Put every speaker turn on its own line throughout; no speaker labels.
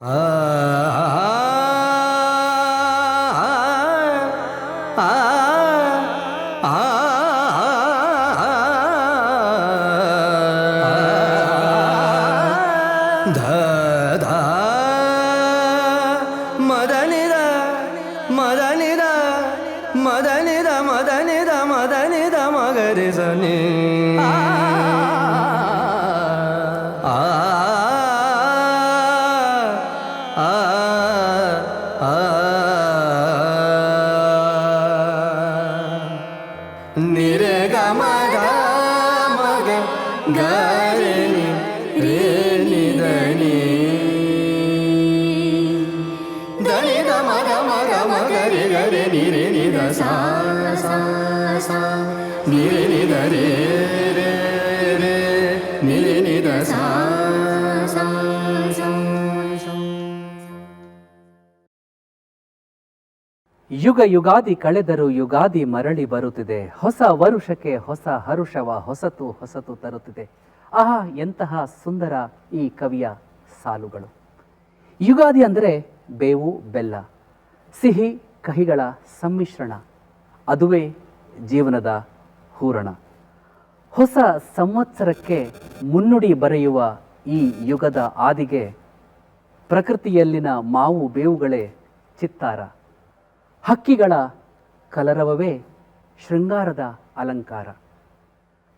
ಆ ಆ ಆ ಧ ಧ ಮದನಿದ ಮದನಿದ ಮದನಿದ ಮದನಿದ ಮದನಿದ ಮಗರಿಸನಿ ನಿರೆ ಗ ಮಗ ಮಗ ಗರಿ ರೇ ನಿ ಧನಿ ಧನಿ ದ ಮಗ ಮಗ ಮಗ ರಿ ಗರಿ ನಿ ರೇ ನಿ ದ ಸಾ ಸಾ ಸಾ ನಿ ರೇ ನಿ ದ ರೇ ರೇ ರೇ ನಿ ರೇ ನಿ ದ ಸಾ ಸಾ ಸಾ.
ಯುಗ ಯುಗಾದಿ ಕಳೆದರೂ ಯುಗಾದಿ ಮರಳಿ ಬರುತ್ತಿದೆ, ಹೊಸ ವರುಷಕ್ಕೆ ಹೊಸ ಹರುಷವ ಹೊಸತು ಹೊಸತು ತರುತ್ತಿದೆ. ಆಹಾ, ಎಂತಹ ಸುಂದರ ಈ ಕವಿಯ ಸಾಲುಗಳು. ಯುಗಾದಿ ಅಂದರೆ ಬೇವು ಬೆಲ್ಲ, ಸಿಹಿ ಕಹಿಗಳ ಸಮ್ಮಿಶ್ರಣ, ಅದುವೇ ಜೀವನದ ಹೂರಣ. ಹೊಸ ಸಂವತ್ಸರಕ್ಕೆ ಮುನ್ನುಡಿ ಬರೆಯುವ ಈ ಯುಗದ ಆದಿಗೆ ಪ್ರಕೃತಿಯಲ್ಲಿನ ಮಾವು ಬೇವುಗಳೇ ಚಿತ್ತಾರ, ಹಕ್ಕಿಗಳ ಕಲರವವೇ ಶೃಂಗಾರದ ಅಲಂಕಾರ.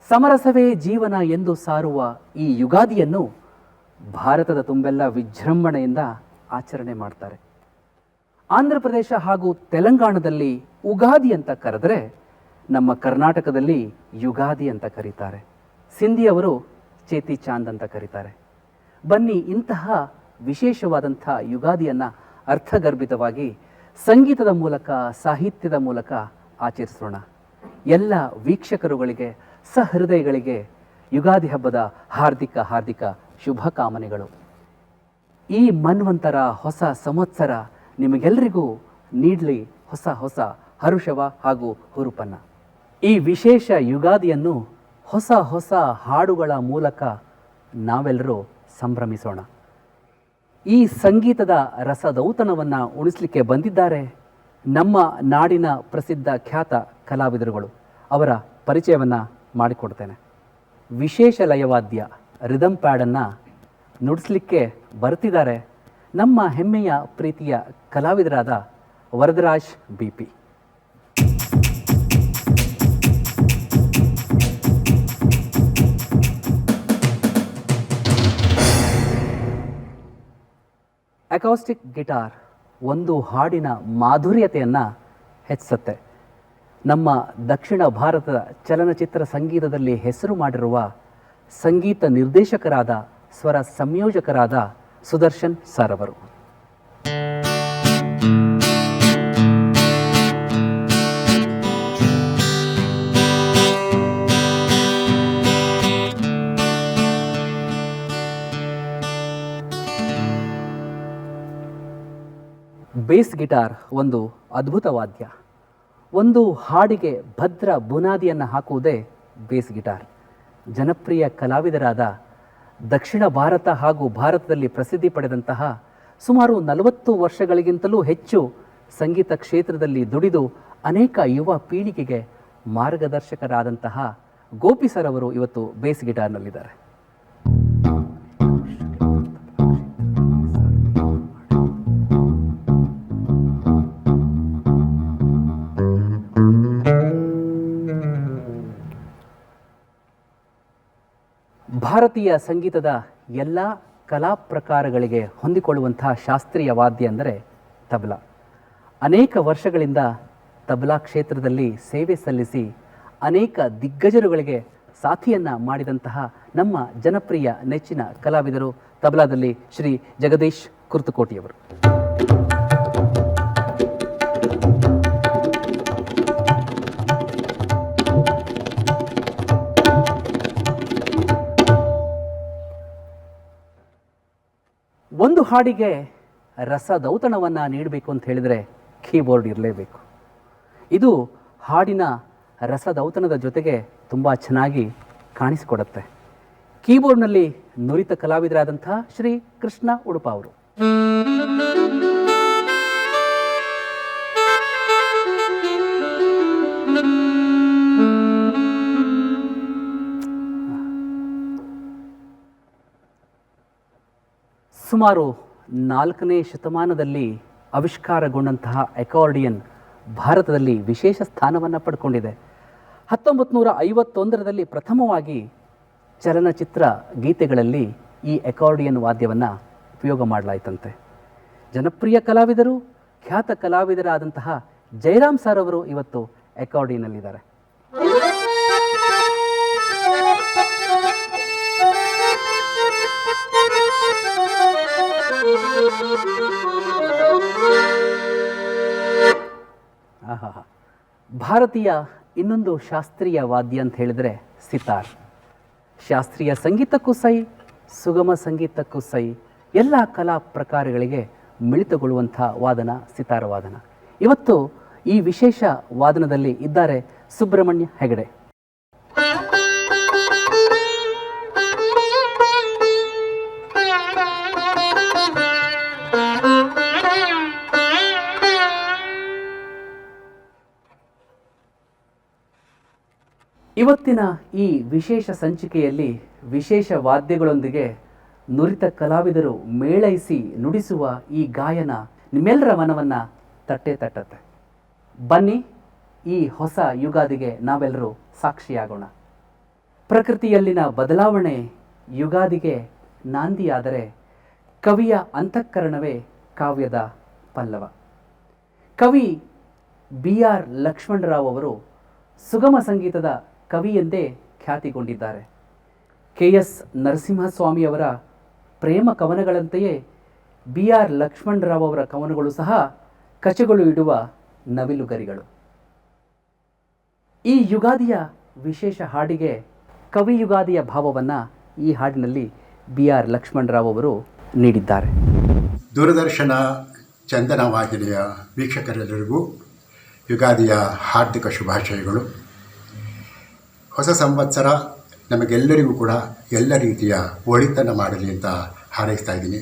ಸಮರಸವೇ ಜೀವನ ಎಂದು ಸಾರುವ ಈ ಯುಗಾದಿಯನ್ನು ಭಾರತದ ತುಂಬೆಲ್ಲ ವಿಜೃಂಭಣೆಯಿಂದ ಆಚರಣೆ ಮಾಡ್ತಾರೆ. ಆಂಧ್ರ ಪ್ರದೇಶ ಹಾಗೂ ತೆಲಂಗಾಣದಲ್ಲಿ ಉಗಾದಿ ಅಂತ ಕರೆದರೆ, ನಮ್ಮ ಕರ್ನಾಟಕದಲ್ಲಿ ಯುಗಾದಿ ಅಂತ ಕರೀತಾರೆ. ಸಿಂಧಿಯವರು ಚೇತಿ ಚಾಂದ್ ಅಂತ ಕರೀತಾರೆ. ಬನ್ನಿ, ಇಂತಹ ವಿಶೇಷವಾದಂಥ ಯುಗಾದಿಯನ್ನು ಅರ್ಥಗರ್ಭಿತವಾಗಿ ಸಂಗೀತದ ಮೂಲಕ, ಸಾಹಿತ್ಯದ ಮೂಲಕ ಆಚರಿಸೋಣ. ಎಲ್ಲ ವೀಕ್ಷಕರುಗಳಿಗೆ, ಸಹೃದಯಗಳಿಗೆ ಯುಗಾದಿ ಹಬ್ಬದ ಹಾರ್ದಿಕ ಹಾರ್ದಿಕ ಶುಭಕಾಮನೆಗಳು. ಈ ಮನ್ವಂತರ ಹೊಸ ಸಂವತ್ಸರ ನಿಮಗೆಲ್ಲರಿಗೂ ನೀಡಲಿ ಹೊಸ ಹೊಸ ಹರುಷವ ಹಾಗೂ ಹುರುಪನ್ನು. ಈ ವಿಶೇಷ ಯುಗಾದಿಯನ್ನು ಹೊಸ ಹೊಸ ಹಾಡುಗಳ ಮೂಲಕ ನಾವೆಲ್ಲರೂ ಸಂಭ್ರಮಿಸೋಣ. ಈ ಸಂಗೀತದ ರಸದೌತಣವನ್ನು ಉಣಿಸಲಿಕ್ಕೆ ಬಂದಿದ್ದಾರೆ ನಮ್ಮ ನಾಡಿನ ಪ್ರಸಿದ್ಧ ಖ್ಯಾತ ಕಲಾವಿದರುಗಳು. ಅವರ ಪರಿಚಯವನ್ನು ಮಾಡಿಕೊಡ್ತೇನೆ. ವಿಶೇಷ ಲಯವಾದ್ಯ ರಿದಮ್ ಪ್ಯಾಡನ್ನು ನುಡಿಸಲಿಕ್ಕೆ ಬರ್ತಿದ್ದಾರೆ ನಮ್ಮ ಹೆಮ್ಮೆಯ ಪ್ರೀತಿಯ ಕಲಾವಿದರಾದ ವರದರಾಜ್ BP. ಅಕೌಸ್ಟಿಕ್ ಗಿಟಾರ್ ಒಂದು ಹಾಡಿನ ಮಾಧುರ್ಯತೆಯನ್ನು ಹೆಚ್ಚಿಸುತ್ತೆ. ನಮ್ಮ ದಕ್ಷಿಣ ಭಾರತದ ಚಲನಚಿತ್ರ ಸಂಗೀತದಲ್ಲಿ ಹೆಸರು ಮಾಡಿರುವ ಸಂಗೀತ ನಿರ್ದೇಶಕರಾದ, ಸ್ವರ ಸಂಯೋಜಕರಾದ ಸುದರ್ಶನ್ ಸರ್ ಅವರು. ಬೇಸ್ ಗಿಟಾರ್ ಒಂದು ಅದ್ಭುತ ವಾದ್ಯ. ಒಂದು ಹಾಡಿಗೆ ಭದ್ರ ಬುನಾದಿಯನ್ನು ಹಾಕುವುದೇ ಬೇಸ್ ಗಿಟಾರ್. ಜನಪ್ರಿಯ ಕಲಾವಿದರಾದ, ದಕ್ಷಿಣ ಭಾರತ ಹಾಗೂ ಭಾರತದಲ್ಲಿ ಪ್ರಸಿದ್ಧಿ ಪಡೆದಂತಹ, ಸುಮಾರು 40 ವರ್ಷಗಳಿಗಿಂತಲೂ ಹೆಚ್ಚು ಸಂಗೀತ ಕ್ಷೇತ್ರದಲ್ಲಿ ದುಡಿದು ಅನೇಕ ಯುವ ಪೀಳಿಗೆಗೆ ಮಾರ್ಗದರ್ಶಕರಾದಂತಹ ಗೋಪಿ ಸರ್ ಅವರು ಇವತ್ತು ಬೇಸ್ ಗಿಟಾರ್ನಲ್ಲಿದ್ದಾರೆ. ಭಾರತೀಯ ಸಂಗೀತದ ಎಲ್ಲ ಕಲಾ ಪ್ರಕಾರಗಳಿಗೆ ಹೊಂದಿಕೊಳ್ಳುವಂತಹ ಶಾಸ್ತ್ರೀಯ ವಾದ್ಯ ಅಂದರೆ ತಬಲಾ. ಅನೇಕ ವರ್ಷಗಳಿಂದ ತಬಲಾ ಕ್ಷೇತ್ರದಲ್ಲಿ ಸೇವೆ ಸಲ್ಲಿಸಿ ಅನೇಕ ದಿಗ್ಗಜರುಗಳಿಗೆ ಸಾಥಿಯನ್ನು ಮಾಡಿದಂತಹ ನಮ್ಮ ಜನಪ್ರಿಯ ನೆಚ್ಚಿನ ಕಲಾವಿದರು ತಬಲಾದಲ್ಲಿ ಶ್ರೀ ಜಗದೀಶ್ ಕುರ್ತಕೋಟಿಯವರು. ಒಂದು ಹಾಡಿಗೆ ರಸದೌತಣವನ್ನು ನೀಡಬೇಕು ಅಂತ ಹೇಳಿದರೆ ಕೀಬೋರ್ಡ್ ಇರಲೇಬೇಕು. ಇದು ಹಾಡಿನ ರಸದೌತಣದ ಜೊತೆಗೆ ತುಂಬ ಚೆನ್ನಾಗಿ ಕಾಣಿಸಿಕೊಡುತ್ತೆ. ಕೀಬೋರ್ಡ್ನಲ್ಲಿ ನುರಿತ ಕಲಾವಿದರಾದಂಥ ಶ್ರೀ ಕೃಷ್ಣ ಉಡುಪ ಅವರು. ಸುಮಾರು 4ನೇ ಶತಮಾನದಲ್ಲಿ ಆವಿಷ್ಕಾರಗೊಂಡಂತಹ ಅಕಾರ್ಡಿಯನ್ ಭಾರತದಲ್ಲಿ ವಿಶೇಷ ಸ್ಥಾನವನ್ನು ಪಡ್ಕೊಂಡಿದೆ. 1951ರಲ್ಲಿ ಪ್ರಥಮವಾಗಿ ಚಲನಚಿತ್ರ ಗೀತೆಗಳಲ್ಲಿ ಈ ಅಕಾರ್ಡಿಯನ್ ವಾದ್ಯವನ್ನು ಉಪಯೋಗ ಮಾಡಲಾಯಿತಂತೆ. ಜನಪ್ರಿಯ ಕಲಾವಿದರು, ಖ್ಯಾತ ಕಲಾವಿದರಾದಂತಹ ಜಯರಾಮ್ ಸರ್ ಅವರು ಇವತ್ತು ಅಕಾರ್ಡಿಯನ್ನಲ್ಲಿದ್ದಾರೆ. ಭಾರತೀಯ ಇನ್ನೊಂದು ಶಾಸ್ತ್ರೀಯ ವಾದ್ಯ ಅಂತ ಹೇಳಿದರೆ ಸಿತಾರ್. ಶಾಸ್ತ್ರೀಯ ಸಂಗೀತಕ್ಕೂ ಸೈ, ಸುಗಮ ಸಂಗೀತಕ್ಕೂ ಸೈ, ಎಲ್ಲ ಕಲಾ ಪ್ರಕಾರಗಳಿಗೆ ಮಿಳಿತಗೊಳ್ಳುವಂಥ ವಾದನ ಸಿತಾರ ವಾದನ. ಇವತ್ತು ಈ ವಿಶೇಷ ವಾದನದಲ್ಲಿ ಇದ್ದಾರೆ ಸುಬ್ರಹ್ಮಣ್ಯ ಹೆಗಡೆ. ಇವತ್ತಿನ ಈ ವಿಶೇಷ ಸಂಚಿಕೆಯಲ್ಲಿ ವಿಶೇಷ ವಾದ್ಯಗಳೊಂದಿಗೆ ನುರಿತ ಕಲಾವಿದರು ಮೇಳೈಸಿ ನುಡಿಸುವ ಈ ಗಾಯನ ನಿಮ್ಮೆಲ್ಲರ ಮನವನ್ನು ತಟ್ಟತ್ತೆ. ಬನ್ನಿ, ಈ ಹೊಸ ಯುಗಾದಿಗೆ ನಾವೆಲ್ಲರೂ ಸಾಕ್ಷಿಯಾಗೋಣ. ಪ್ರಕೃತಿಯಲ್ಲಿನ ಬದಲಾವಣೆ ಯುಗಾದಿಗೆ ನಾಂದಿಯಾದರೆ ಕವಿಯ ಅಂತಃಕರಣವೇ ಕಾವ್ಯದ ಪಲ್ಲವ. ಕವಿ BR ಲಕ್ಷ್ಮಣರಾವ್ ಅವರು ಸುಗಮ ಸಂಗೀತದ ಕವಿ ಎಂದೇ ಖ್ಯಾತಿಗೊಂಡಿದ್ದಾರೆ. KS ನರಸಿಂಹಸ್ವಾಮಿಯವರ ಪ್ರೇಮ ಕವನಗಳಂತೆಯೇ BR ಲಕ್ಷ್ಮಣರಾವ್ ಅವರ ಕವನಗಳು ಸಹ ಕಚೆಗಳು ಇಡುವ ನವಿಲುಗರಿಗಳು. ಈ ಯುಗಾದಿಯ ವಿಶೇಷ ಹಾಡಿಗೆ ಕವಿ ಯುಗಾದಿಯ ಭಾವವನ್ನು ಈ ಹಾಡಿನಲ್ಲಿ BR ಲಕ್ಷ್ಮಣರಾವ್ ಅವರು ನೀಡಿದ್ದಾರೆ.
ದೂರದರ್ಶನ ಚಂದನ ವಾಹಿನಿಯ ವೀಕ್ಷಕರೆಲ್ಲರಿಗೂ ಯುಗಾದಿಯ ಹಾರ್ದಿಕ ಶುಭಾಶಯಗಳು. ಹೊಸ ಸಂವತ್ಸರ ನಮಗೆಲ್ಲರಿಗೂ ಕೂಡ ಎಲ್ಲ ರೀತಿಯ ಒಳಿತನ್ನು ಮಾಡಲಿ ಅಂತ ಹಾರೈಸ್ತಾ ಇದ್ದೀನಿ.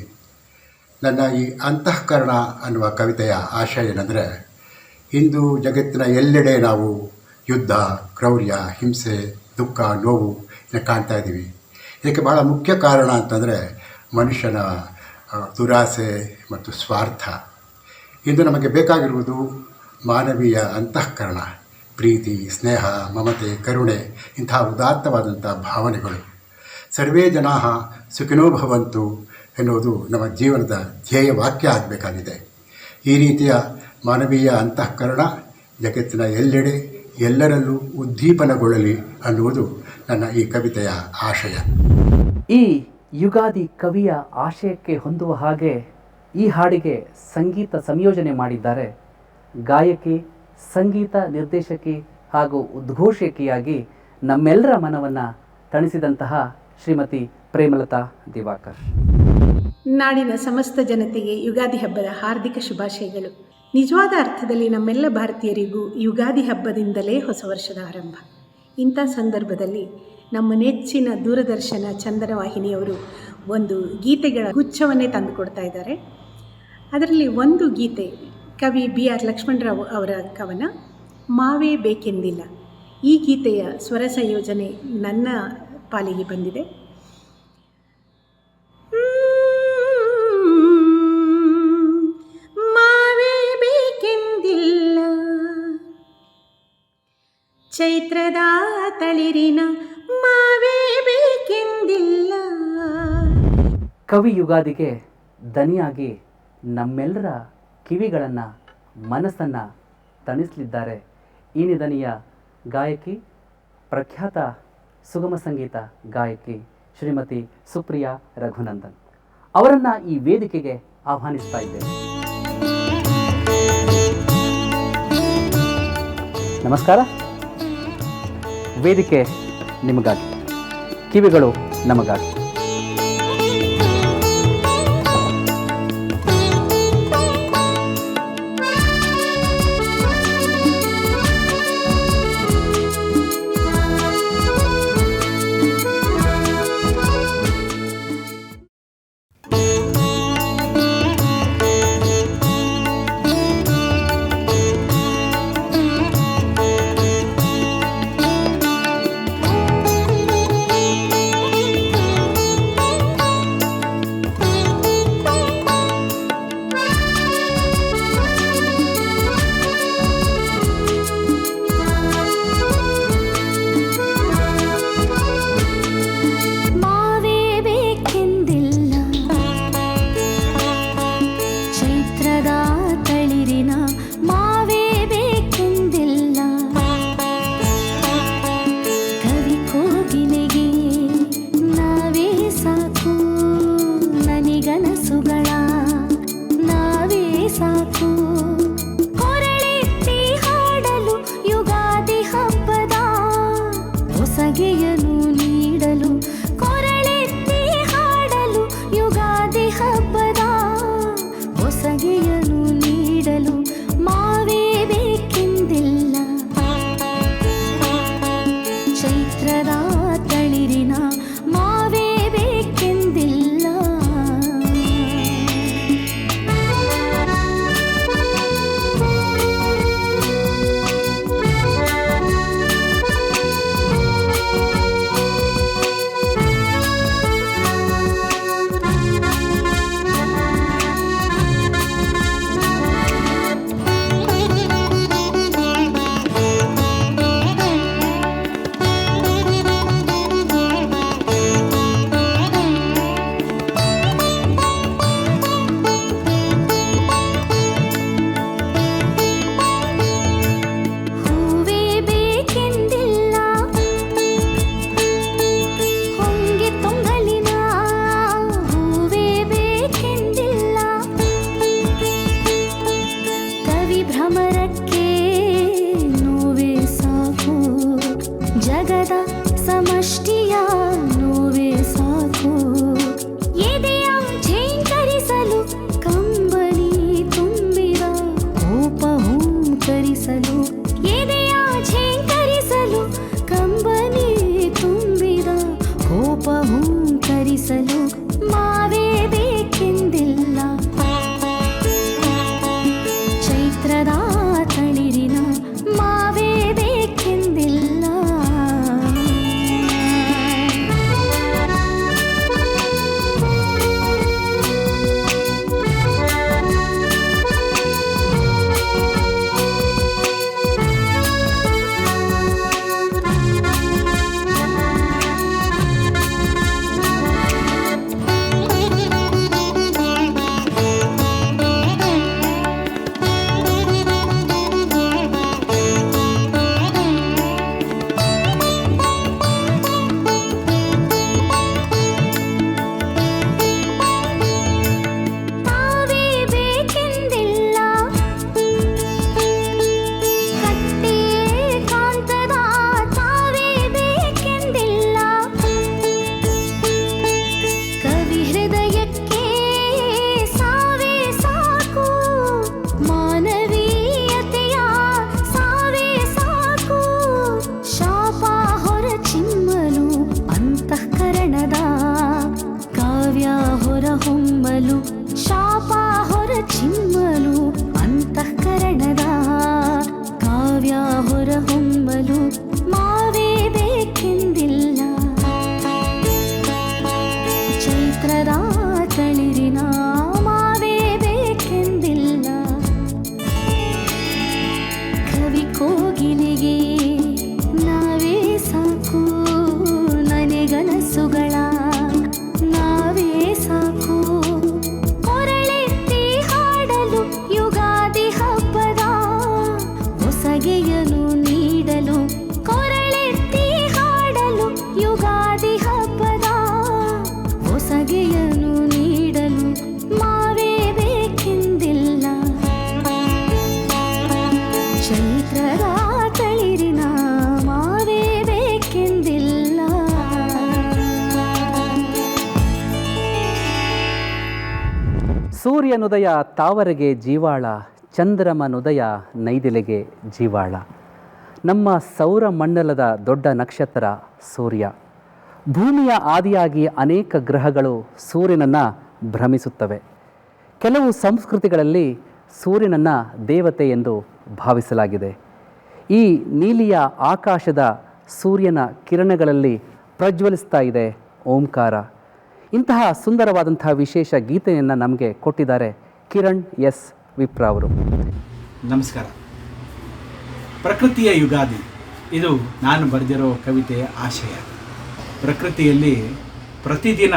ನನ್ನ ಈ ಅಂತಃಕರಣ ಅನ್ನುವ ಕವಿತೆಯ ಆಶಯ ಏನಂದರೆ, ಇಂದು ಜಗತ್ತಿನ ಎಲ್ಲೆಡೆ ನಾವು ಯುದ್ಧ, ಕ್ರೌರ್ಯ, ಹಿಂಸೆ, ದುಃಖ, ನೋವು ಕಾಣ್ತಾ ಇದ್ದೀವಿ. ಇದಕ್ಕೆ ಬಹಳ ಮುಖ್ಯ ಕಾರಣ ಅಂತಂದರೆ ಮನುಷ್ಯನ ದುರಾಸೆ ಮತ್ತು ಸ್ವಾರ್ಥ. ಇಂದು ನಮಗೆ ಬೇಕಾಗಿರುವುದು ಮಾನವೀಯ ಅಂತಃಕರಣ, ಪ್ರೀತಿ, ಸ್ನೇಹ, ಮಮತೆ, ಕರುಣೆ, ಇಂತಹ ಉದಾತ್ತವಾದಂಥ ಭಾವನೆಗಳು. ಸರ್ವೇ ಜನಾಃ ಸುಖಿನೋ ಭವಂತು ಎನ್ನುವುದು ನಮ್ಮ ಜೀವನದ ಧ್ಯೇಯ ವಾಕ್ಯ ಆಗಬೇಕಾಗಿದೆ. ಈ ರೀತಿಯ ಮಾನವೀಯ ಅಂತಃಕರಣ ಜಗತ್ತಿನ ಎಲ್ಲೆಡೆ ಎಲ್ಲರಲ್ಲೂ ಉದ್ದೀಪನಗೊಳ್ಳಲಿ ಅನ್ನುವುದು ನನ್ನ ಈ ಕವಿತೆಯ ಆಶಯ.
ಈ ಯುಗಾದಿ ಕವಿಯ ಆಶಯಕ್ಕೆ ಹೊಂದುವ ಹಾಗೆ ಈ ಹಾಡಿಗೆ ಸಂಗೀತ ಸಂಯೋಜನೆ ಮಾಡಿದ್ದಾರೆ ಗಾಯಕಿ, ಸಂಗೀತ ನಿರ್ದೇಶಕಿ ಹಾಗೂ ಉದ್ಘೋಷಕಿಯಾಗಿ ನಮ್ಮೆಲ್ಲರ ಮನವನ್ನು ತಣಿಸಿದಂತಹ ಶ್ರೀಮತಿ ಪ್ರೇಮಲತಾ ದಿವಾಕರ್.
ನಾಡಿನ ಸಮಸ್ತ ಜನತೆಗೆ ಯುಗಾದಿ ಹಬ್ಬದ ಹಾರ್ದಿಕ ಶುಭಾಶಯಗಳು. ನಿಜವಾದ ಅರ್ಥದಲ್ಲಿ ನಮ್ಮೆಲ್ಲ ಭಾರತೀಯರಿಗೂ ಯುಗಾದಿ ಹಬ್ಬದಿಂದಲೇ ಹೊಸ ವರ್ಷದ ಆರಂಭ. ಇಂಥ ಸಂದರ್ಭದಲ್ಲಿ ನಮ್ಮ ನೆಚ್ಚಿನ ದೂರದರ್ಶನ ಚಂದನ ವಾಹಿನಿಯವರು ಒಂದು ಗೀತೆಗಳ ಗುಚ್ಛವನ್ನೇ ತಂದುಕೊಡ್ತಾ ಇದ್ದಾರೆ. ಅದರಲ್ಲಿ ಒಂದು ಗೀತೆ ಕವಿ BR ಲಕ್ಷ್ಮಣರಾವ್ ಅವರ ಕವನ ಮಾವೇ ಬೇಕೆಂದಿಲ್ಲ. ಈ ಗೀತೆಯ ಸ್ವರ ಸಂಯೋಜನೆ ನನ್ನ ಪಾಲಿಗೆ ಬಂದಿದೆ. ಮಾವೇ ಬೇಕೆಂದಿಲ್ಲ, ಚೈತ್ರದ ತಳಿರಿನ ಮಾವೇ ಬೇಕೆಂದಿಲ್ಲ.
ಕವಿ ಯುಗಾದಿಗೆ ದನಿಯಾಗಿ ನಮ್ಮೆಲ್ಲರ ಕಿವಿಗಳನ್ನು, ಮನಸ್ಸನ್ನು ತಣಿಸಲಿದ್ದಾರೆ ಈ ನಿಧನಿಯ ಗಾಯಕಿ, ಪ್ರಖ್ಯಾತ ಸುಗಮ ಸಂಗೀತ ಗಾಯಕಿ ಶ್ರೀಮತಿ ಸುಪ್ರಿಯಾ ರಘುನಂದನ್ ಅವರನ್ನು ಈ ವೇದಿಕೆಗೆ ಆಹ್ವಾನಿಸ್ತಾ ಇದ್ದೇನೆ. ನಮಸ್ಕಾರ. ವೇದಿಕೆ ನಿಮಗಾಗಿ, ಕಿವಿಗಳು ನಮಗಾಗಿ.
ಸಾಕು ಕೊರಳೆತ್ತಿ ಹಾಡಲು ಯುಗಾದಿ ಹಬ್ಬದ ಹೊಸಗೆಯನ್ನು ನೀಡಲು ಕೊರಳೆತ್ತಿ ಹಾಡಲು ಯುಗಾದಿ ಹಬ್ಬದ ಹೊಸಗೆಯನ್ನು ನೀಡಲು ಮಾವೇ ಬೇಕೆಂದಿಲ್ಲ ಚೈತ್ರದ ತಳಿರಿನ ಮಾವೇ ಬೇಕೆಂದಿಲ್ಲ ಸಮಷ್ಟಿಯ ನೋವೇ ಸಾಕು ಎದೆಯ ಝೇಂಕರಿಸಲು ಕಂಬನಿ ತುಂಬಿದ ಕೋಪ ಹೂಂಕರಿಸಲು ಎದೆಯ ಝೇಂಕರಿಸಲು ಕಂಬನಿ ತುಂಬಿದ ಕೋಪ ಹೂಂಕರಿಸಲು ಮಾವೇ ಬೇಕೆಂದಿಲ್ಲ ಚೈತ್ರದ ತಳಿರಿನ ಮಾವೇ ಬೇಕೆಂದಿಲ್ಲ ಹೊಮ್ಮಲು ಶಾಪ ಹೊರ ಚಿಮ್ಮಲು ಅಂತಃಕರಣದ ಕಾವ್ಯ ಹೊರ ಹೊಮ್ಮಲು ಮಾವೇ ಬೇಕೆಂದಿಲ್ಲ ಚೈತ್ರದ ತಳಿರಿನ ಮಾವೇ ಬೇಕೆಂದಿಲ್ಲ ಕವಿ ಕೋಗಿಲಿಗೆ ನಾವೇ ಸಾಕು ನನಗನಸುಗಳ ನಾವೇ ಸಾಕು ಕೊರಳೆತ್ತಿ ಹಾಡಲು ಯುಗಾದಿ ಹಬ್ಬದ ಹೊಸಗೆಯನ್ನು ನೀಡಲು ಕೊರಳೆತ್ತಿ ಹಾಡಲು ಯುಗಾದಿ ಹಬ್ಬದ ಹೊಸಗೆಯನ್ನು ನೀಡಲು ಮಾವೇ ಬೇಕೆಂದಿಲ್ಲ ಚೈತ್ರದ ತಳಿರಿನ ಮಾವೇ ಬೇಕೆಂದಿಲ್ಲ
ಸೂರ್ಯನುದಯ ತಾವರೆಗೆ ಜೀವಾಳ, ಚಂದ್ರಮನುದಯ ನೈದಿಲೆಗೆ ಜೀವಾಳ. ನಮ್ಮ ಸೌರಮಂಡಲದ ದೊಡ್ಡ ನಕ್ಷತ್ರ ಸೂರ್ಯ. ಭೂಮಿಯ ಆದಿಯಾಗಿ ಅನೇಕ ಗ್ರಹಗಳು ಸೂರ್ಯನನ್ನು ಭ್ರಮಿಸುತ್ತವೆ. ಕೆಲವು ಸಂಸ್ಕೃತಿಗಳಲ್ಲಿ ಸೂರ್ಯನನ್ನು ದೇವತೆ ಎಂದು ಭಾವಿಸಲಾಗಿದೆ. ಈ ನೀಲಿಯ ಆಕಾಶದ ಸೂರ್ಯನ ಕಿರಣಗಳಲ್ಲಿ ಪ್ರಜ್ವಲಿಸ್ತಾ ಇದೆ ಓಂಕಾರ. ಇಂತಹ ಸುಂದರವಾದಂತಹ ವಿಶೇಷ ಗೀತೆಯನ್ನು ನಮಗೆ ಕೊಟ್ಟಿದ್ದಾರೆ ಕಿರಣ್ ಎಸ್ ವಿಪ್ರ ಅವರು.
ನಮಸ್ಕಾರ. ಪ್ರಕೃತಿಯ ಯುಗಾದಿ ಇದು ನಾನು ಬರೆದಿರೋ ಕವಿತೆಯ ಆಶಯ. ಪ್ರಕೃತಿಯಲ್ಲಿ ಪ್ರತಿದಿನ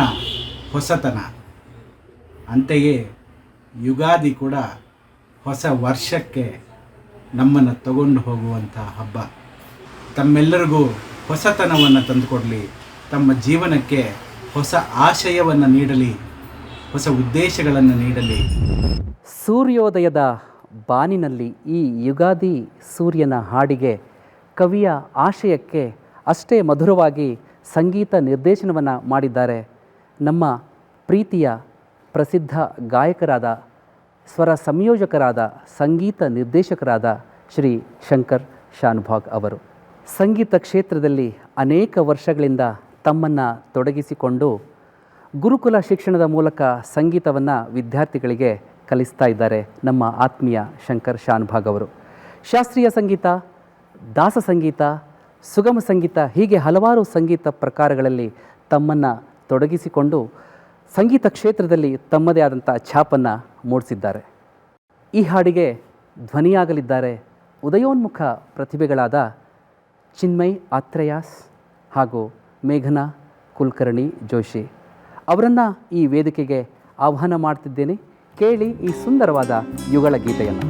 ಹೊಸತನ, ಅಂತೆಯೇ ಯುಗಾದಿ ಕೂಡ ಹೊಸ ವರ್ಷಕ್ಕೆ ನಮ್ಮನ್ನು ತಗೊಂಡು ಹೋಗುವಂಥ ಹಬ್ಬ. ತಮ್ಮೆಲ್ಲರಿಗೂ ಹೊಸತನವನ್ನು ತಂದುಕೊಡಲಿ, ತಮ್ಮ ಜೀವನಕ್ಕೆ ಹೊಸ ಆಶಯವನ್ನು ನೀಡಲಿ, ಹೊಸ ಉದ್ದೇಶಗಳನ್ನು ನೀಡಲಿ.
ಸೂರ್ಯೋದಯದ ಬಾನಿನಲ್ಲಿ ಈ ಯುಗಾದಿ ಸೂರ್ಯನ ಹಾಡಿಗೆ ಕವಿಯ ಆಶಯಕ್ಕೆ ಅಷ್ಟೇ ಮಧುರವಾಗಿ ಸಂಗೀತ ನಿರ್ದೇಶನವನ್ನು ಮಾಡಿದ್ದಾರೆ ನಮ್ಮ ಪ್ರೀತಿಯ ಪ್ರಸಿದ್ಧ ಗಾಯಕರಾದ ಸ್ವರ ಸಂಯೋಜಕರಾದ ಸಂಗೀತ ನಿರ್ದೇಶಕರಾದ ಶ್ರೀ ಶಂಕರ್ ಶಾನುಭಾಗ್ ಅವರು. ಸಂಗೀತ ಕ್ಷೇತ್ರದಲ್ಲಿ ಅನೇಕ ವರ್ಷಗಳಿಂದ ತಮ್ಮನ್ನು ತೊಡಗಿಸಿಕೊಂಡು ಗುರುಕುಲ ಶಿಕ್ಷಣದ ಮೂಲಕ ಸಂಗೀತವನ್ನು ವಿದ್ಯಾರ್ಥಿಗಳಿಗೆ ಕಲಿಸ್ತಾ ಇದ್ದಾರೆ ನಮ್ಮ ಆತ್ಮೀಯ ಶಂಕರ್ ಶಾನುಭಾಗ್ ಅವರು. ಶಾಸ್ತ್ರೀಯ ಸಂಗೀತ, ದಾಸ ಸಂಗೀತ, ಸುಗಮ ಸಂಗೀತ ಹೀಗೆ ಹಲವಾರು ಸಂಗೀತ ಪ್ರಕಾರಗಳಲ್ಲಿ ತಮ್ಮನ್ನು ತೊಡಗಿಸಿಕೊಂಡು ಸಂಗೀತ ಕ್ಷೇತ್ರದಲ್ಲಿ ತಮ್ಮದೇ ಆದಂಥ ಛಾಪನ್ನು ಮೂಡಿಸಿದ್ದಾರೆ. ಈ ಹಾಡಿಗೆ ಧ್ವನಿಯಾಗಲಿದ್ದಾರೆ ಉದಯೋನ್ಮುಖ ಪ್ರತಿಭೆಗಳಾದ ಚಿನ್ಮಯ್ ಆತ್ರೇಯಾಸ್ ಹಾಗೂ ಮೇಘನಾ ಕುಲಕರ್ಣಿ ಜೋಶಿ ಅವರನ್ನು ಈ ವೇದಿಕೆಗೆ ಆಹ್ವಾನ ಮಾಡ್ತಿದ್ದೇನೆ. ಕೇಳಿ ಈ ಸುಂದರವಾದ ಯುಗಳ ಗೀತೆಯನ್ನು.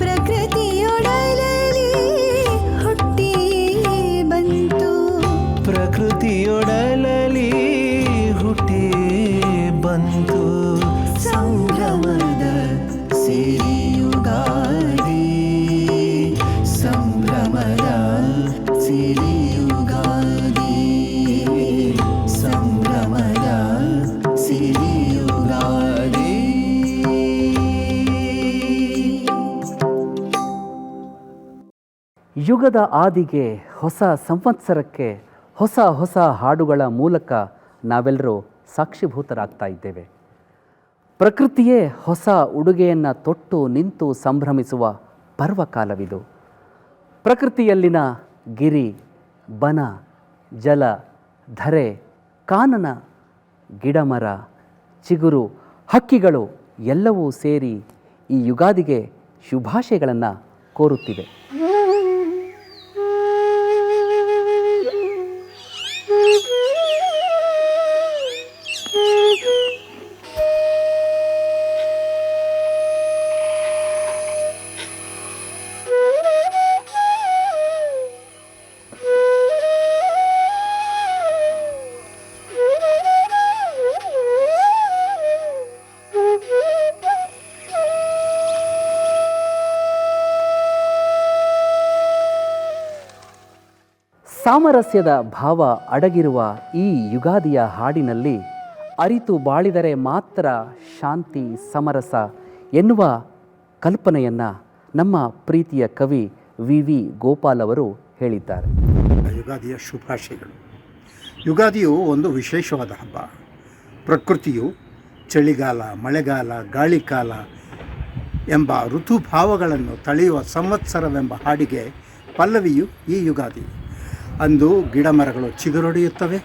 ಪ್ರಕೃತಿ
ಯುಗದ ಆದಿಗೆ, ಹೊಸ ಸಂವತ್ಸರಕ್ಕೆ ಹೊಸ ಹೊಸ ಹಾಡುಗಳ ಮೂಲಕ ನಾವೆಲ್ಲರೂ ಸಾಕ್ಷಿಭೂತರಾಗ್ತಾ ಇದ್ದೇವೆ. ಪ್ರಕೃತಿಯೇ ಹೊಸ ಉಡುಗೆಯನ್ನು ತೊಟ್ಟು ನಿಂತು ಸಂಭ್ರಮಿಸುವ ಪರ್ವಕಾಲವಿದು. ಪ್ರಕೃತಿಯಲ್ಲಿನ ಗಿರಿ, ಬನ, ಜಲ, ಧರೆ, ಕಾನನ, ಗಿಡಮರ, ಚಿಗುರು, ಹಕ್ಕಿಗಳು ಎಲ್ಲವೂ ಸೇರಿ ಈ ಯುಗಾದಿಗೆ ಶುಭಾಶಯಗಳನ್ನು ಕೋರುತ್ತಿವೆ. ಸಾಮರಸ್ಯದ ಭಾವ ಅಡಗಿರುವ ಈ ಯುಗಾದಿಯ ಹಾಡಿನಲ್ಲಿ ಅರಿತು ಬಾಳಿದರೆ ಮಾತ್ರ ಶಾಂತಿ ಸಮರಸ ಎನ್ನುವ ಕಲ್ಪನೆಯನ್ನು ನಮ್ಮ ಪ್ರೀತಿಯ ಕವಿ ವಿ ಗೋಪಾಲ್ ಅವರು ಹೇಳಿದ್ದಾರೆ.
ಯುಗಾದಿಯ ಶುಭಾಶಯಗಳು. ಯುಗಾದಿಯು ಒಂದು ವಿಶೇಷವಾದ ಹಬ್ಬ. ಪ್ರಕೃತಿಯು ಚಳಿಗಾಲ, ಮಳೆಗಾಲ, ಗಾಳಿಕಾಲ ಎಂಬ ಋತುಭಾವಗಳನ್ನು ತಳೆಯುವ ಸಂವತ್ಸರವೆಂಬ ಹಾಡಿಗೆ ಪಲ್ಲವಿಯು ಈ ಯುಗಾದಿ. ಅಂದು ಗಿಡ ಮರಗಳು ಚಿಗುರೊಡೆಯುತ್ತವೆ,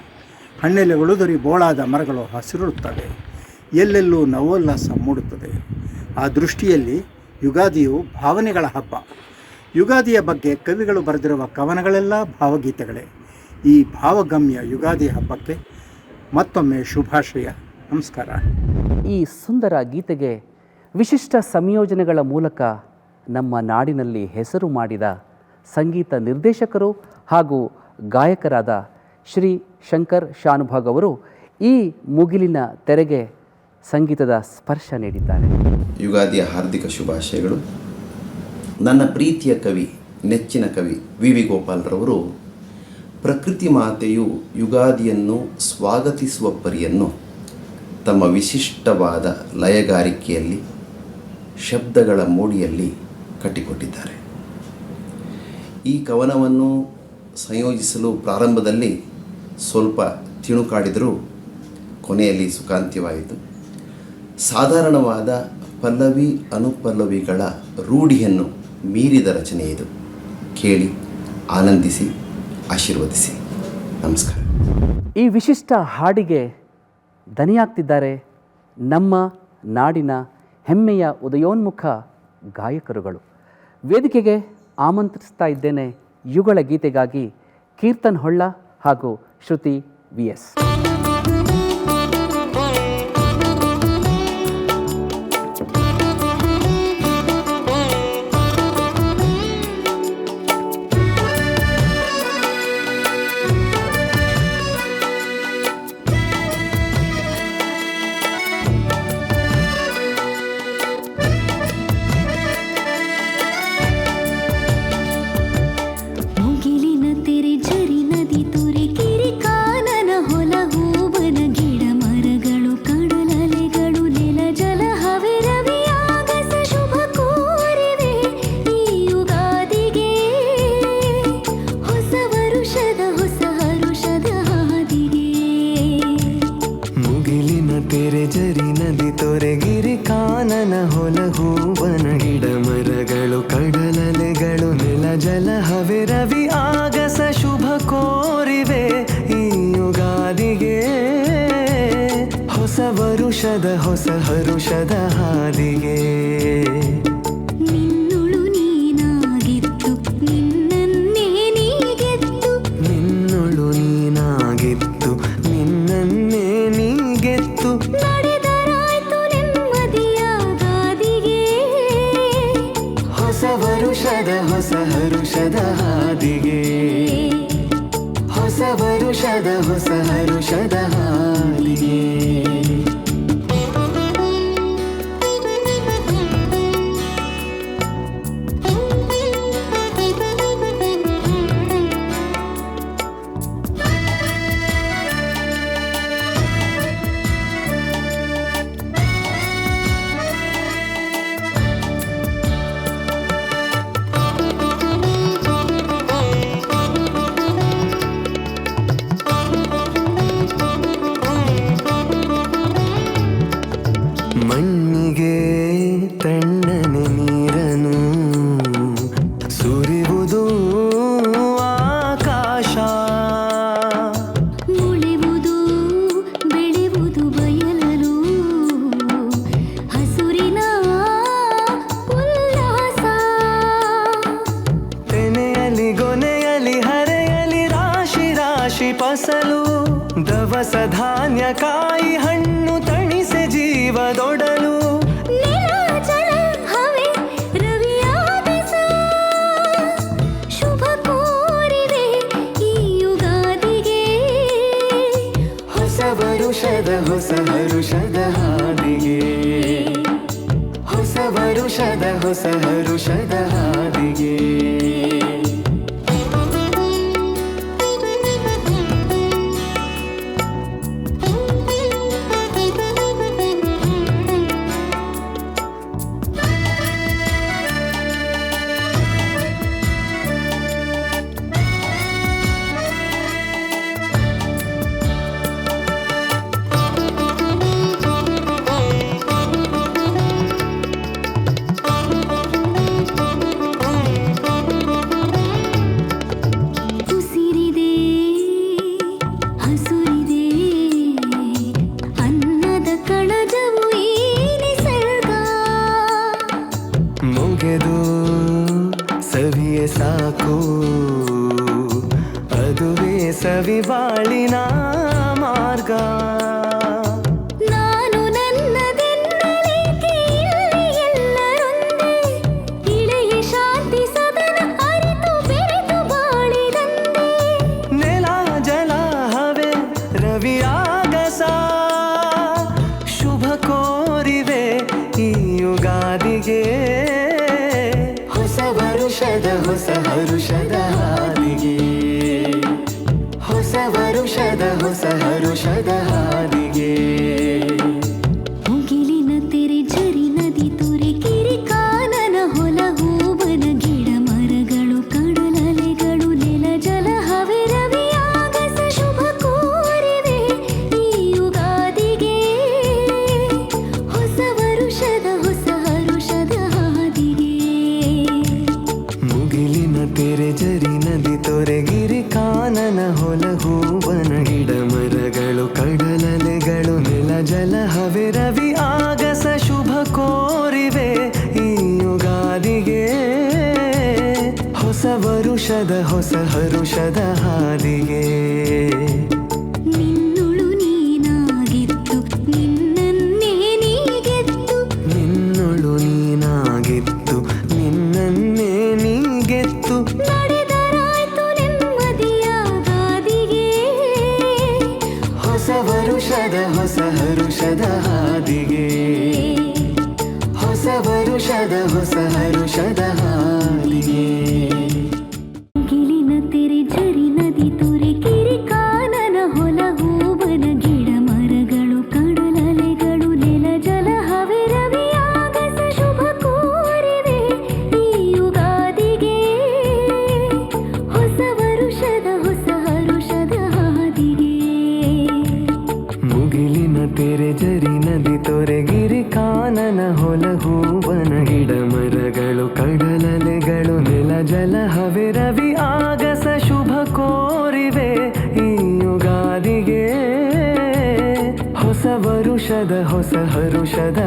ಹಣ್ಣೆಲೆಗಳು ದೊರಿ ಬೋಳಾದ ಮರಗಳು ಹಸಿರುಳುತ್ತವೆ, ಎಲ್ಲೆಲ್ಲೂ ನವೋಲ್ಲಾಸ ಮೂಡುತ್ತದೆ. ಆ ದೃಷ್ಟಿಯಲ್ಲಿ ಯುಗಾದಿಯು ಭಾವನೆಗಳ ಹಬ್ಬ. ಯುಗಾದಿಯ ಬಗ್ಗೆ ಕವಿಗಳು ಬರೆದಿರುವ ಕವನಗಳೆಲ್ಲ ಭಾವಗೀತೆಗಳೇ. ಈ ಭಾವಗಮ್ಯ ಯುಗಾದಿ ಹಬ್ಬಕ್ಕೆ ಮತ್ತೊಮ್ಮೆ ಶುಭಾಶಯ. ನಮಸ್ಕಾರ.
ಈ ಸುಂದರ ಗೀತೆಗೆ ವಿಶಿಷ್ಟ ಸಂಯೋಜನೆಗಳ ಮೂಲಕ ನಮ್ಮ ನಾಡಿನಲ್ಲಿ ಹೆಸರು ಮಾಡಿದ ಸಂಗೀತ ನಿರ್ದೇಶಕರು ಹಾಗೂ ಗಾಯಕರಾದ ಶ್ರೀ ಶಂಕರ್ ಶಾನುಭಾಗ್ ಅವರು ಈ ಮುಗಿಲಿನ ತೆರೆಗೆ ಸಂಗೀತದ ಸ್ಪರ್ಶ ನೀಡಿದ್ದಾರೆ.
ಯುಗಾದಿಯ ಹಾರ್ದಿಕ ಶುಭಾಶಯಗಳು. ನನ್ನ ಪ್ರೀತಿಯ ಕವಿ, ನೆಚ್ಚಿನ ಕವಿ ವಿ ಗೋಪಾಲ್ರವರು ಪ್ರಕೃತಿ ಮಾತೆಯು ಯುಗಾದಿಯನ್ನು ಸ್ವಾಗತಿಸುವ ಪರಿಯನ್ನು ತಮ್ಮ ವಿಶಿಷ್ಟವಾದ ಲಯಗಾರಿಕೆಯಲ್ಲಿ, ಶಬ್ದಗಳ ಮೋಡಿಯಲ್ಲಿ ಕಟ್ಟಿಕೊಟ್ಟಿದ್ದಾರೆ. ಈ ಕವನವನ್ನು ಸಂಯೋಜಿಸಲು ಪ್ರಾರಂಭದಲ್ಲಿ ಸ್ವಲ್ಪ ತಿಣುಕಾಡಿದರೂ ಕೊನೆಯಲ್ಲಿ ಸುಖಾಂತ್ಯವಾಯಿತು. ಸಾಧಾರಣವಾದ ಪಲ್ಲವಿ ಅನುಪಲ್ಲವಿಗಳ ರೂಢಿಯನ್ನು ಮೀರಿದ ರಚನೆ ಇದು. ಕೇಳಿ, ಆನಂದಿಸಿ, ಆಶೀರ್ವದಿಸಿ. ನಮಸ್ಕಾರ.
ಈ ವಿಶಿಷ್ಟ ಹಾಡಿಗೆ ದನಿಯಾಗ್ತಿದ್ದಾರೆ ನಮ್ಮ ನಾಡಿನ ಹೆಮ್ಮೆಯ ಉದಯೋನ್ಮುಖ ಗಾಯಕರುಗಳು. ವೇದಿಕೆಗೆ ಆಮಂತ್ರಿಸ್ತಾ ಇದ್ದೇನೆ ಯುಗಳ ಗೀತೆಗಾಗಿ ಕೀರ್ತನ್ ಹೊಳ್ಳ ಹಾಗೂ ಶ್ರುತಿ VS.
ಹೊಸ ಹರುಷದ ಹಾದಿಗೆ
ನಿನ್ನುಳು ನೀನಾಗಿತ್ತು ನಿನ್ನನ್ನೇ ನೀಗೆತ್ತು
ನಿನ್ನುಳು ನೀನಾಗಿತ್ತು ನಿನ್ನನ್ನೇ ನೀಗೆತ್ತು
ನಡೆದರಾಯ್ತು ನೆಮ್ಮದಿಯ ಗಾದಿಗೆ
ಹೊಸ ವರುಷದ ಹೊಸ ಹರುಷದ ಹಾದಿಗೆ ಹೊಸ ವರುಷದ ಹೊಸ ಹರುಷದ ಹಾದಿಗೆ ದವಸ ಧಾನ್ಯ ಕಾಯಿ ಹಣ್ಣು ತಣಿಸೆ ಜೀವದೊಡಲು
ನೆಲ ಜಲ ಹವೆ ರವಿಯಾಗಸ ಶುಭ ಕೋರಿದೆ ಈ ಯುಗಾದಿಗೆ
ಹೊಸ ವರುಷದ ಹೊಸ ಹರುಷದ ಹಾದಿಗೆ ಹೊಸ ವರುಷದ ಹೊಸ ಹರುಷದ ಹಾದಿಗೆ
ಉಸಿರಿದೆ ಹಸುರಿದೆ ಅನ್ನದ ಕಣಜವು ಈ ನಿಸರ್ಗ
ಮುಗೆದು ಸವಿಯೇ ಸಾಕು ಅದುವೇ ಸವಿಬಾಳಿನ ಮಾರ್ಗ
ನಾನು ನನ್ನದೆನ್ನಲೇಕೆ ಇಲ್ಲಿ ಎಲ್ಲರೊಂದೇ ಇಳೆಯ ಶಾಂತಿ ಸದನ ಅರಿತು ಬೆರೆತು ಬಾಳಿದಂತೆ
ನೆಲ ಜಲ ಹವೆ ರವಿಯಾಗಸ ಶುಭ ಕೋರಿವೆ ಈ ಯುಗಾದಿಗೆ ಹೊಸ ವರುಷದ ಹೊಸ ಹರುಷದ ಹಾದಿಗೆ ಹೊಸ ವರುಷದ ಹೊಸ ಹರುಷದ ಹಾದಿಗೆ
ಮುಗಿಲಿನ ತೆರೆ ಝರಿ ನದಿ ತುರೆ ಕಿರಿ ಕಾನನ ಹೊಲ ಹೂವನ ಗಿಡ ಮರಗಳು ಕಡಲಲೆಗಳು ನೆಲ ಜಲ ಹವೆ ರವಿಯಾಗಸ ಶುಭ ಕೋರಿವೆ ಈ ಯುಗಾದಿಗೆ ಹೊಸ ವರುಷದ ಹೊಸ ಹರುಷದ ಹಾದಿಗೆ
ಮುಗಿಲಿನ ತೆರೆ ಜರಿ ನದಿ ತೊರೆಗಿರಿ ಕಾನನ ಹೊಲ ಹೂವನ ಗಿಡ ಮರಗಳು ಕಡಲಲೆಗಳು ನೆಲ ಜಲ ಹವೆ ರವಿ ಆಗಸ ಶುಭ ಕೋರಿವೆ ಈ ಯುಗಾದಿಗೆ ಹೊಸ ವರುಷದ ಹೊಸ ಹರುಷದ ಹಾದಿಗೆ
ನಿನ್ನೊಳು ನೀನಾಗಿತ್ತು ನಿನ್ನನ್ನೇ ನೀಗೆತ್ತು
ನಿನ್ನೊಳು ನೀನಾಗಿತ್ತು ನಿನ್ನನ್ನೇ ನೀಗೆತ್ತು
ನಡೆದರಾಯ್ತು ನೆಮ್ಮದಿಯ ಗಾದಿಗೆ
ಹೊಸ ವರುಷದ ಹೊಸ ಹರುಷದ ಹಾದಿಗೆ ಹೊಸ ವರುಷದ ಹೊಸ ಹರುಷದ ಹಾದಿಗೆ
ಗಿಲಿನ ತೆರೆ ಝರಿ ನದಿ ತುರೆ ಕಿರಿ ಕಾನನ ಹೊಲ ಹೂವನ ಗಿಡ ಮರಗಳು ಕಡಲಲೆಗಳು ನೆಲ ಜಲ ಹವೆ ರವಿಯಾಗಸ ಶುಭ ಕೋರಿವೆ ಈ ಯುಗಾದಿಗೆ ಹೊಸ ವರುಷದ ಹೊಸ ಹರುಷದ ಹಾದಿಗೆ
ಮುಗಿಲಿನ ತೆರೆ ಜರಿ ನದಿ ತೊರೆಗಿರಿ ಕಾನನ ಹೊಲ ಹೂವನ ಗಿಡ ಮರಗಳು ಕಡಲಲೆಗಳು ನೆಲ ಜಲ ಹವೆ ರವಿ ಆಗಸ ಶುಭ ಕೋರಿವೆ ಈ ಯುಗಾದಿಗೆ ಹೊಸ ವರುಷದ ಹೊಸ ಹರುಷದ